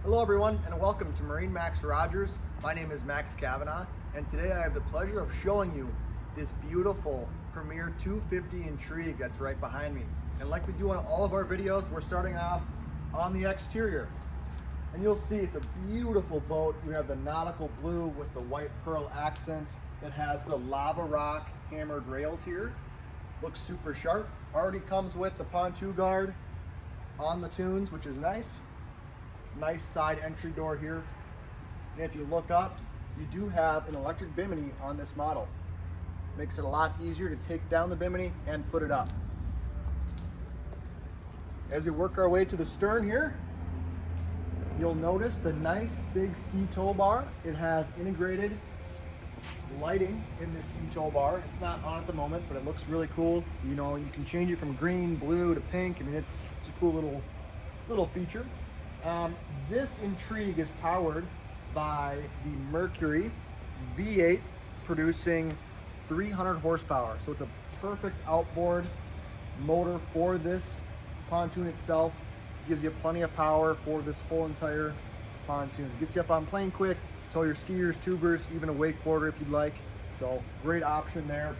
Hello everyone and welcome to MarineMax Rogers. My name is Max Kavanaugh and today I have the pleasure of showing you this beautiful Premier 250 Intrigue that's right behind me. And like we do on all of our videos, we're starting off on the exterior. And you'll see it's a beautiful boat. You have the nautical blue with the white pearl accent. It has the lava rock hammered rails here. Looks super sharp. Already comes with the pontoon guard on the tunes, which is nice. Nice side entry door here. And if you look up, you do have an electric bimini on this model. Makes it a lot easier to take down the bimini and put it up. As we work our way to the stern here, you'll notice the nice big ski tow bar. It has integrated lighting in this ski tow bar. It's not on at the moment, but it looks really cool. You know, you can change it from green, blue to pink. I mean, it's a cool little feature. This Intrigue is powered by the Mercury V8 producing 300 horsepower. So it's a perfect outboard motor for this pontoon itself. Gives you plenty of power for this whole entire pontoon. Gets you up on plane quick, tow your skiers, tubers, even a wakeboarder if you'd like. So great option there.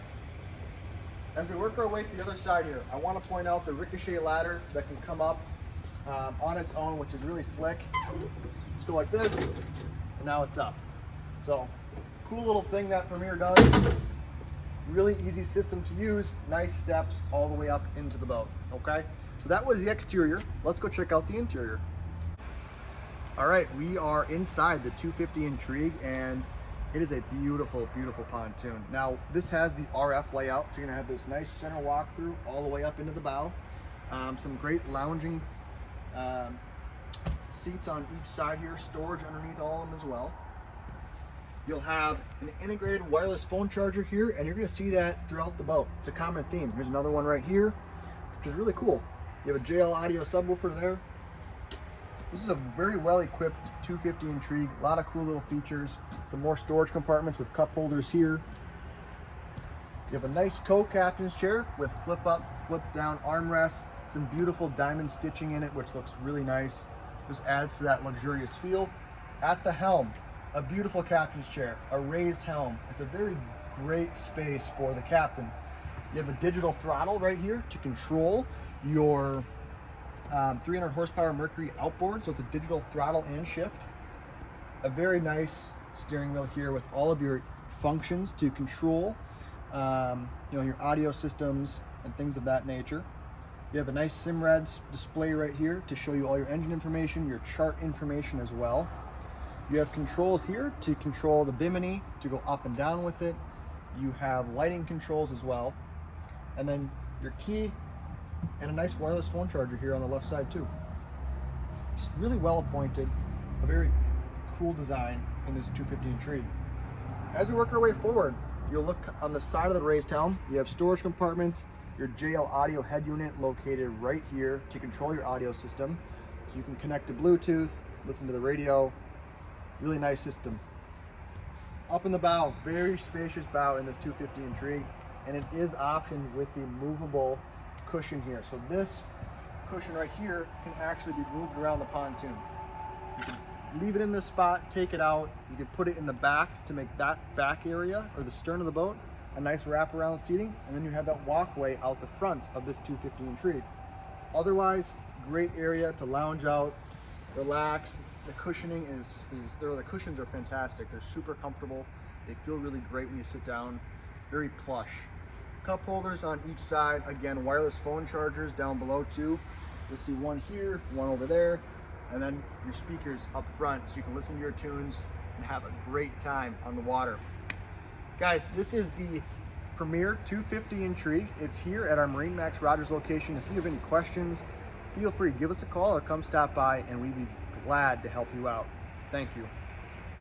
As we work our way to the other side here, I want to point out the ricochet ladder that can come up on its own, which is really slick. Just go like this, and now it's up. So cool little thing that Premier does. Really easy system to use. Nice steps all the way up into the boat. Okay, so that was the exterior. Let's go check out the interior. All right, we are inside the 250 Intrigue, and it is a beautiful, beautiful pontoon. Now, this has the RF layout, so you're gonna have this nice center walkthrough all the way up into the bow. Some great lounging seats on each side here, storage underneath all of them as well. You'll have an integrated wireless phone charger here, and you're going to see that throughout the boat. It's a common theme. Here's another one right here, which is really cool. You have a JL audio subwoofer there. This is a very well equipped 250 Intrigue. A lot of cool little features. Some more storage compartments with cup holders here. You have a nice co-captain's chair with flip up, flip down armrests. Some beautiful diamond stitching in it, which looks really nice. Just adds to that luxurious feel. At the helm, a beautiful captain's chair, a raised helm. It's a very great space for the captain. You have a digital throttle right here to control your 300 horsepower Mercury outboard. So it's a digital throttle and shift. A very nice steering wheel here with all of your functions to control your audio systems and things of that nature. You have a nice SIMRAD display right here to show you all your engine information, your chart information as well. You have controls here to control the bimini, to go up and down with it. You have lighting controls as well. And then your key and a nice wireless phone charger here on the left side too. Just really well appointed, a very cool design in this 250 Intrigue. As we work our way forward, you'll look on the side of the raised helm. You have storage compartments, your JL audio head unit located right here to control your audio system. So you can connect to Bluetooth, listen to the radio. Really nice system. Up in the bow, very spacious bow in this 250 Intrigue, and it is optioned with the movable cushion here. So this cushion right here can actually be moved around the pontoon. You can leave it in this spot, take it out. You can put it in the back to make that back area, or the stern of the boat, a nice wraparound seating, and then you have that walkway out the front of this 250 Intrigue. Otherwise, great area to lounge out, relax. The cushioning the cushions are fantastic. They're super comfortable. They feel really great when you sit down. Very plush. Cup holders on each side. Again, wireless phone chargers down below too. You'll see one here, one over there, and then your speakers up front so you can listen to your tunes and have a great time on the water. Guys, this is the Premier 250 Intrigue. It's here at our MarineMax Rogers location. If you have any questions, feel free, give us a call or come stop by and we'd be glad to help you out. Thank you.